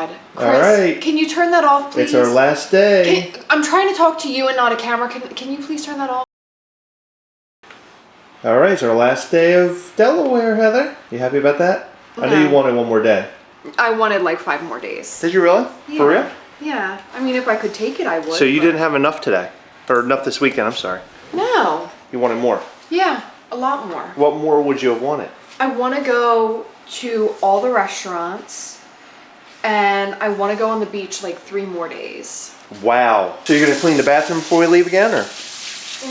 God. Chris, All right. Can you turn that off, please? It's our last day. I'm trying to talk to you and not a camera. Can you please turn that off? All right, it's our last day of Delaware, Heather. You happy about that? No. I know you wanted one more day. I wanted like 5 more days. Did you really? Yeah. For real? Yeah. I mean, if I could take it, I would. So you didn't have enough today? Or enough this weekend, I'm sorry. No. You wanted more? Yeah, a lot more. What more would you have wanted? I want to go to all the restaurants, and I want to go on the beach like 3 more days. Wow. So you're going to clean the bathroom before we leave again, or?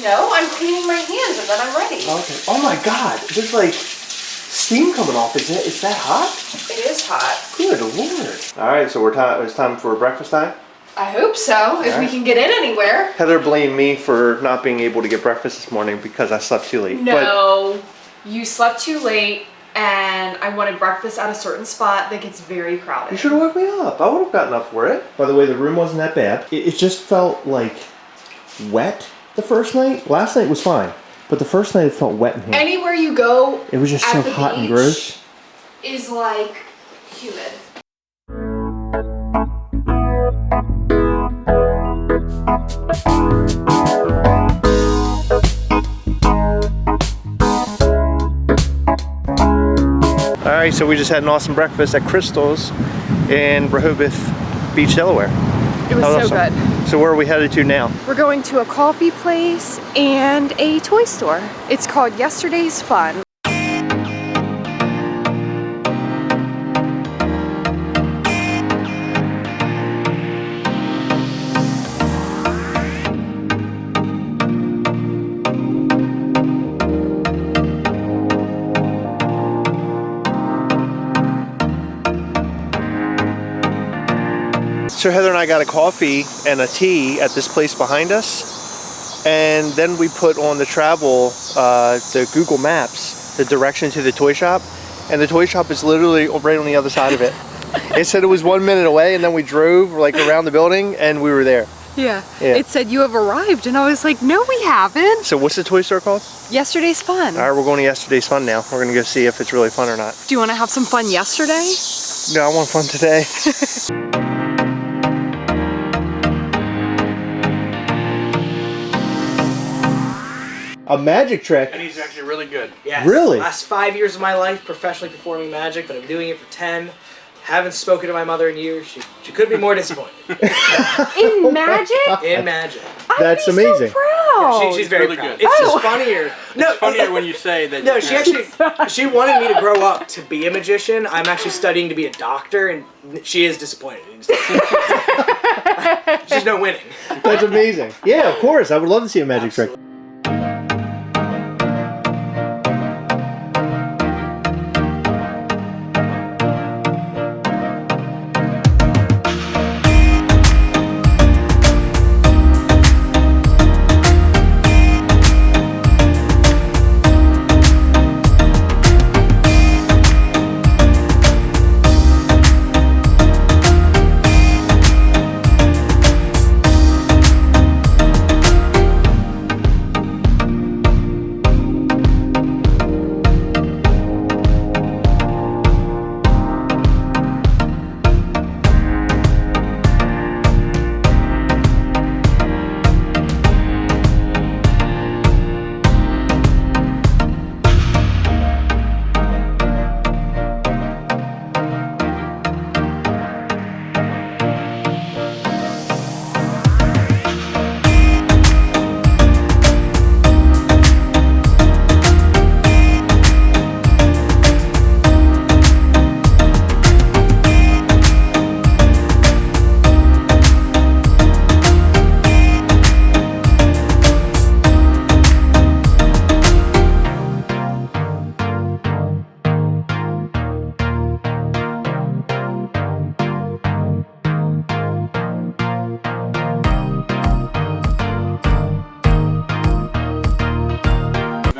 No, I'm cleaning my hands and then I'm ready. Okay. Oh my God. There's like steam coming off. Is that hot? It is hot. Good Lord. All right, so it's time for breakfast time? I hope so, if we can get in anywhere. Heather blamed me for not being able to get breakfast this morning because I slept too late. No, you slept too late and I wanted breakfast at a certain spot that gets very crowded. You should have woke me up. I would have gotten up for it. By the way, the room wasn't that bad. It just felt like wet the first night. Last night was fine, but the first night it felt wet in here. Anywhere you go, it was just so hot and gross. Is like humid. Alright, so we just had an awesome breakfast at Crystal's in Rehoboth Beach, Delaware. It was so awesome. good. So where are we headed to now? We're going to a coffee place and a toy store. It's called Yesterday's Fun. So Heather and I got a coffee and a tea at this place behind us, and then we put on the travel, the Google Maps, the direction to the toy shop, and the toy shop is literally right on the other side of it. It said it was 1 minute away, and then we drove like around the building and we were there. Yeah. It said you have arrived, and I was like, no we haven't. So what's the toy store called? Yesterday's Fun. All right, we're going to Yesterday's Fun now. We're gonna go see if it's really fun or not. Do you want to have some fun yesterday? No, I want fun today. A magic trick? And he's actually really good. Yes. Really? Last 5 years of my life professionally performing magic, but I'm doing it for 10. Haven't spoken to my mother in years. She could be more disappointed. In magic? In magic. That's amazing. So proud. Yeah, she's very really proud. good. It's just funnier. No, It's funnier when you say that. No, she wanted me to grow up to be a magician. I'm actually studying to be a doctor, and she is disappointed. There's no winning. That's amazing. Yeah, of course. I would love to see a magic trick.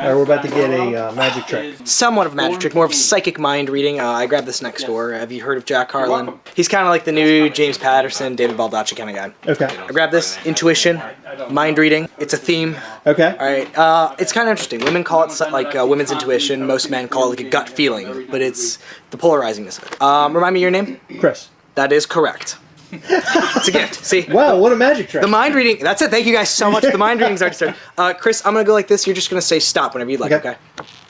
We're about to get a magic trick. Somewhat of a magic trick, more of psychic mind reading. I grabbed this next door. Have you heard of Jack Harlan? He's kind of like the new James Patterson, David Baldacci kind of guy. Okay. I grabbed this. Intuition, mind reading. It's a theme. Okay. All right. It's kind of interesting. Women call it like women's intuition. Most men call it like a gut feeling, but it's the polarizing of it. Remind me your name? Chris. That is correct. It's a gift. See? Wow, what a magic trick. The mind reading. That's it. Thank you guys so much. The mind reading's already started. Chris, I'm gonna go like this. You're just gonna say stop whenever you'd like. Okay.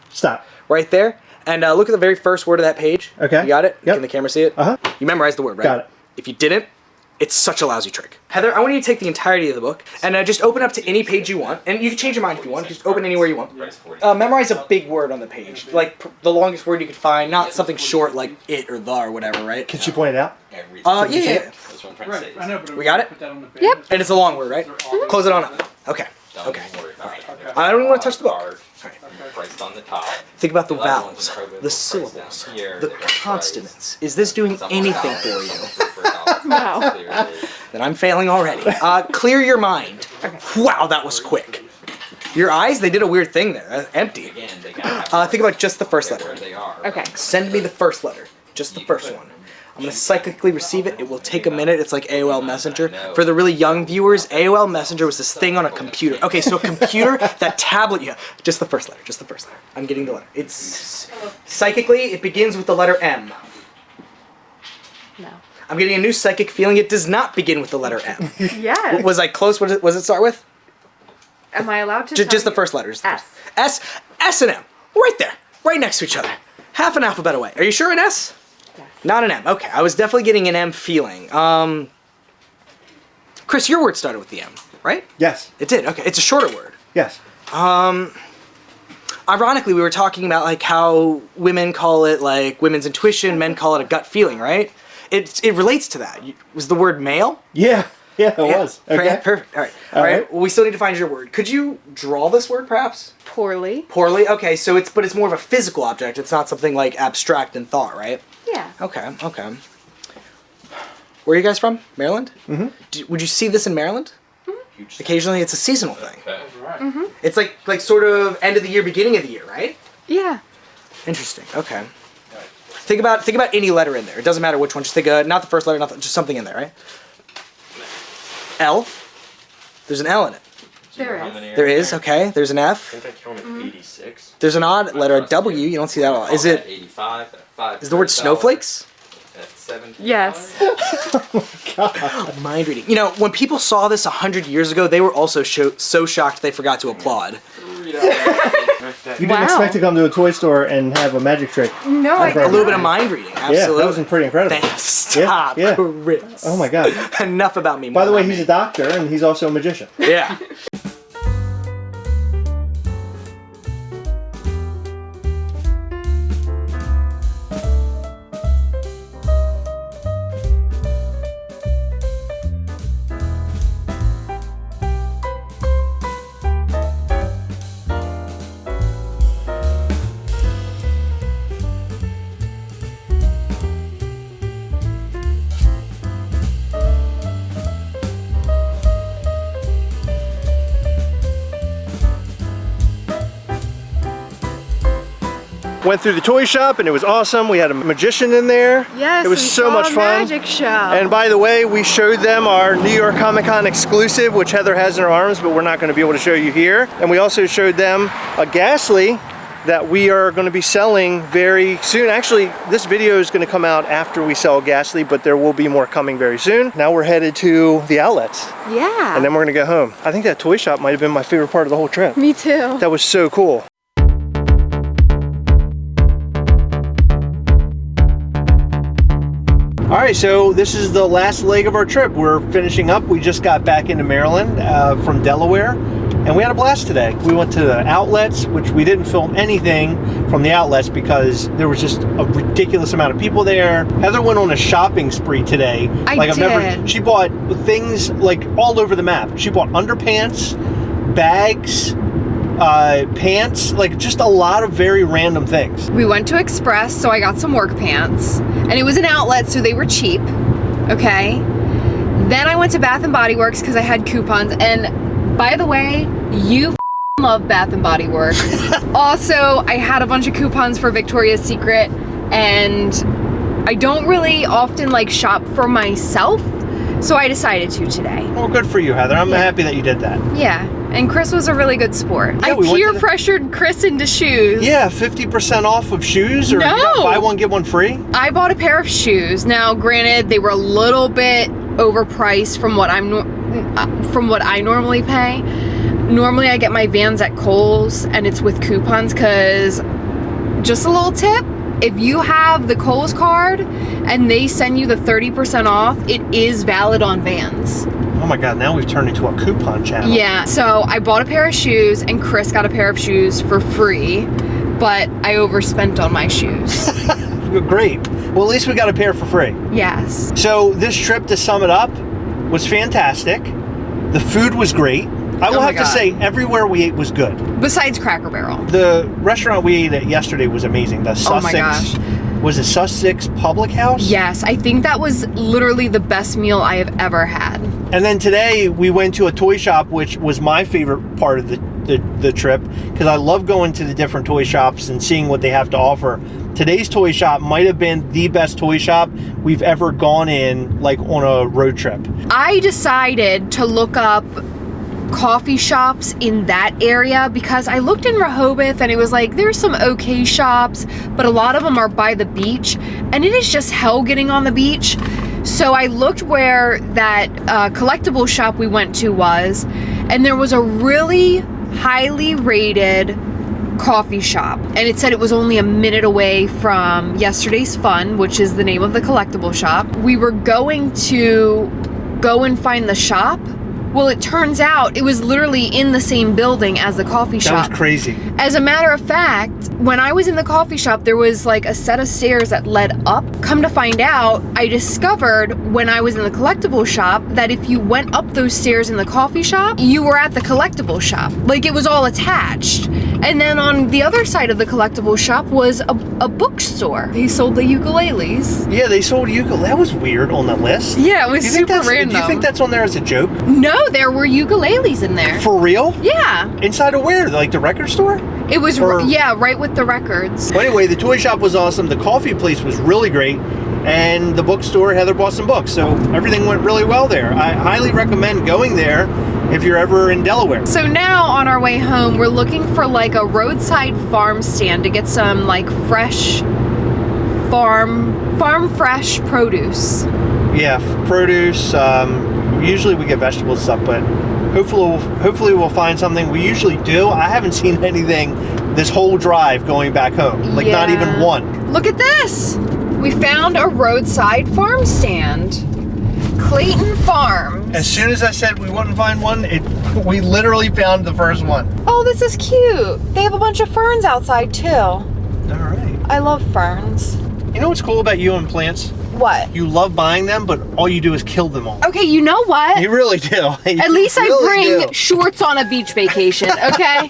Stop. Right there. And look at the very first word of that page. Okay. You got it? Yep. Can the camera see it? Uh-huh. You memorized the word, right? Got it. If you didn't, it's such a lousy trick. Heather, I want you to take the entirety of the book and just open up to any page you want. And you can change your mind if you want. Just open anywhere you want. Memorize a big word on the page. Like the longest word you could find. Not something short like it or the or whatever, right? Can she point it out? Yeah. That's what I'm trying to say. I know, but We got it? Yep. And it's a long word, right? Close it on up. Okay. Okay. I don't even want to touch the book. Priced on the top. Think about the vowels, the syllables, the consonants. Is this doing anything for you? No. Then I'm failing already. Clear your mind. Wow, that was quick. Your eyes, they did a weird thing there. Empty. Think about just the first letter. Okay. Send me the first letter. Just the first one. I'm going to psychically receive it. It will take a minute. It's like AOL Messenger. For the really young viewers, AOL Messenger was this thing on a computer. Okay, so a computer, that tablet, yeah. Just the first letter. Just the first letter. I'm getting the letter. It's psychically, it begins with the letter M. No. I'm getting a new psychic feeling. It does not begin with the letter M. Yes. Was I close? What does it start with? Am I allowed to? Just the first letters. S. S and M. Right there. Right next to each other. Half an alphabet away. Are you sure an S? Yes. Not an M. Okay, I was definitely getting an M feeling. Chris, your word started with the M, right? Yes. It did. Okay, it's a shorter word. Yes. Ironically, we were talking about like how women call it like women's intuition, men call it a gut feeling, right? It relates to that. Was the word male? Yeah. Yeah, it was. Okay. Perfect. All right. All right. Well, we still need to find your word. Could you draw this word, perhaps? Poorly. Poorly. Okay. So it's more of a physical object. It's not something like abstract in thought, right? Yeah. Okay. Okay. Where are you guys from? Maryland. Mm-hmm. Would you see this in Maryland? Mm-hmm. Occasionally, it's a seasonal thing. Mm-hmm. It's like sort of end of the year, beginning of the year, right? Yeah. Interesting. Okay. Think about any letter in there. It doesn't matter which one. Just think not the first letter, just something in there, right? L. There's an L in it. There is. There is. Okay. There's an F. I think I counted 86. There's an odd letter, a W. You don't see that a lot. Is it? 85. 5. Is the word snowflakes? That's 7. Yes. Mind reading. You know, when people saw this 100 years ago, they were also so shocked they forgot to applaud. You didn't expect to come to a toy store and have a magic trick. No, I A little bit of mind reading. Absolutely. Yeah, that was pretty incredible. Thanks. Stop, Yeah. Chris. Oh my God. Enough about me. By the more way, about he's me. a doctor and he's also a magician. Yeah. Went through the toy shop and it was awesome. We had a magician in there. Yes. It was we so saw much a fun. Magic show. And by the way, we showed them our New York Comic Con exclusive, which Heather has in her arms, but we're not going to be able to show you here. And we also showed them a Ghastly that we are going to be selling very soon. Actually, this video is going to come out after we sell Ghastly, but there will be more coming very soon. Now we're headed to the outlets. Yeah. And then we're going to go home. I think that toy shop might have been my favorite part of the whole trip. Me too. That was so cool. All right, so this is the last leg of our trip. We're finishing up. We just got back into Maryland from Delaware, and we had a blast today. We went to the outlets, which we didn't film anything from the outlets because there was just a ridiculous amount of people there. Heather went on a shopping spree today. I did. She bought things like all over the map. She bought underpants, bags, pants, like just a lot of very random things. We went to Express, so I got some work pants. And it was an outlet, so they were cheap. Okay. Then I went to Bath & Body Works because I had coupons. And by the way, you love Bath & Body Works. Also, I had a bunch of coupons for Victoria's Secret. And I don't really often like shop for myself. So I decided to today. Well, good for you, Heather. I'm happy that you did that. Yeah. And Chris was a really good sport. Yeah, I we went peer to the- pressured Chris into shoes. Yeah, 50% off of shoes, or No. you got buy one, get one free? I bought a pair of shoes. Now, granted, they were a little bit overpriced from what I normally pay. Normally, I get my Vans at Kohl's, and it's with coupons, because just a little tip, if you have the Kohl's card and they send you the 30% off, it is valid on Vans. Oh my God, now we've turned into a coupon channel. Yeah, so I bought a pair of shoes, and Chris got a pair of shoes for free, but I overspent on my shoes. Great. Well, at least we got a pair for free. Yes. So this trip, to sum it up, was fantastic. The food was great. I will Oh my have to God. say, everywhere we ate was good. Besides Cracker Barrel. The restaurant we ate at yesterday was amazing. The Oh my Sussex. gosh. Was it Sussex Public House? Yes, I think that was literally the best meal I have ever had. And then today we went to a toy shop, which was my favorite part of the trip, because I love going to the different toy shops and seeing what they have to offer. Today's toy shop might have been the best toy shop we've ever gone in, like on a road trip. I decided to look up coffee shops in that area because I looked in Rehoboth and it was like there's some okay shops, but a lot of them are by the beach, and it is just hell getting on the beach. So I looked where that collectible shop we went to was, and there was a really highly rated coffee shop, and it said it was only a minute away from Yesterday's Fun, which is the name of the collectible shop. We were going to go and find the shop. Well, it turns out it was literally in the same building as the coffee shop. That was crazy. As a matter of fact, when I was in the coffee shop, there was like a set of stairs that led up. Come to find out, I discovered when I was in the collectible shop that if you went up those stairs in the coffee shop, you were at the collectible shop. Like, it was all attached. And then on the other side of the collectible shop was a bookstore. They sold the ukuleles. Yeah, they sold ukulele. That was weird on the list. Yeah, it was super random. Do you think that's on there as a joke? No, there were ukuleles in there. For real? Yeah. Inside of where? Like the record store? It was, Or- yeah, right with the records. Well, anyway, the toy shop was awesome. The coffee place was really great. And the bookstore, Heather bought some books. So everything went really well there. I highly recommend going there if you're ever in Delaware. So now on our way home, we're looking for like a roadside farm stand to get some like fresh farm fresh produce. Yeah, produce. Usually we get vegetables and stuff, but hopefully we'll find something. We usually do. I haven't seen anything this whole drive going back home. Like not Yeah. even one. Look at this. We found a roadside farm stand. Clayton Farms. As soon as I said we wouldn't find one, we literally found the first one. Oh, this is cute. They have a bunch of ferns outside too. All right. I love ferns. You know what's cool about you and plants? What? You love buying them, but all you do is kill them all. Okay, you know what? You really do. At least I bring shorts on a beach vacation, okay?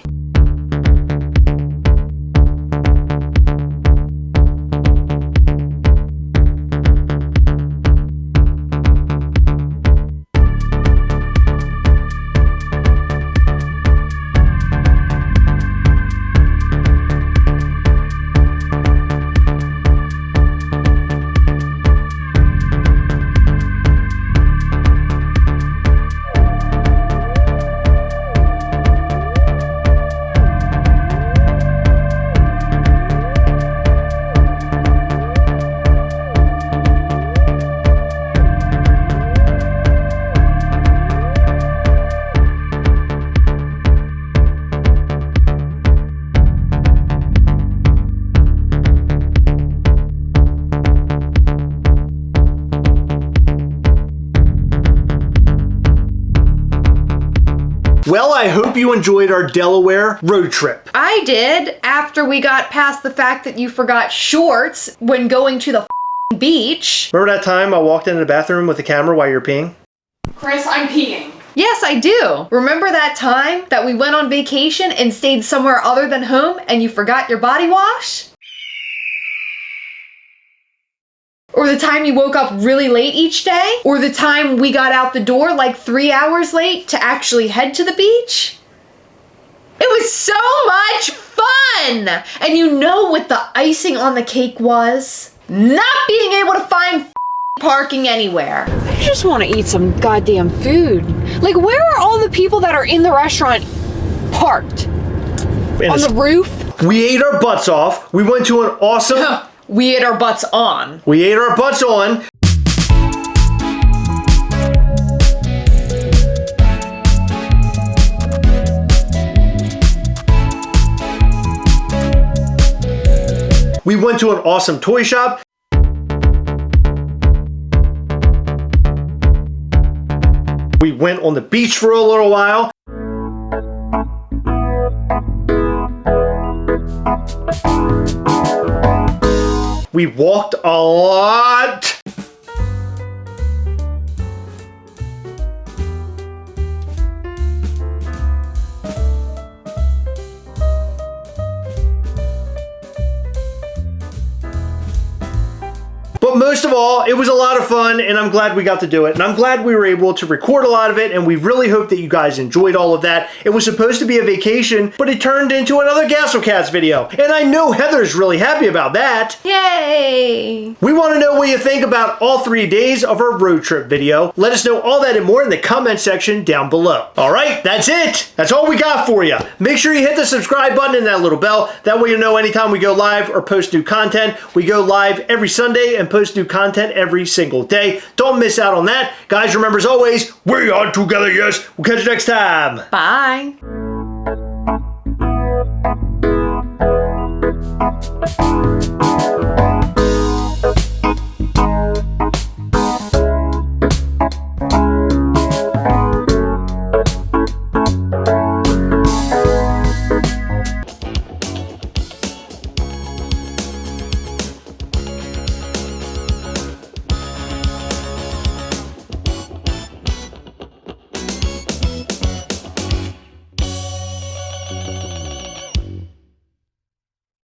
Well, I hope you enjoyed our Delaware road trip. I did, after we got past the fact that you forgot shorts when going to the beach. Remember that time I walked into the bathroom with the camera while you were peeing? Chris, I'm peeing. Yes, I do. Remember that time that we went on vacation and stayed somewhere other than home and you forgot your body wash? Or the time you woke up really late each day? Or the time we got out the door like 3 hours late to actually head to the beach? It was so much fun! And you know what the icing on the cake was? Not being able to find parking anywhere. I just want to eat some goddamn food. Like, where are all the people that are in the restaurant parked? On the roof? We ate our butts off. We went to an awesome... We ate our butts on. We ate our butts on. We went to an awesome toy shop. We went on the beach for a little while. We walked a lot. But most of all, it was a lot of fun, and I'm glad we got to do it. And I'm glad we were able to record a lot of it, and we really hope that you guys enjoyed all of that. It was supposed to be a vacation, but it turned into another Gastlecast video. And I know Heather's really happy about that. Yay! We want to know what you think about all 3 days of our road trip video. Let us know all that and more in the comment section down below. All right, that's it. That's all we got for you. Make sure you hit the subscribe button and that little bell. That way you'll know anytime we go live or post new content. We go live every Sunday and post new content every single day. Don't miss out on that. Guys, remember as always, we are together, yes. We'll catch you next time. Bye.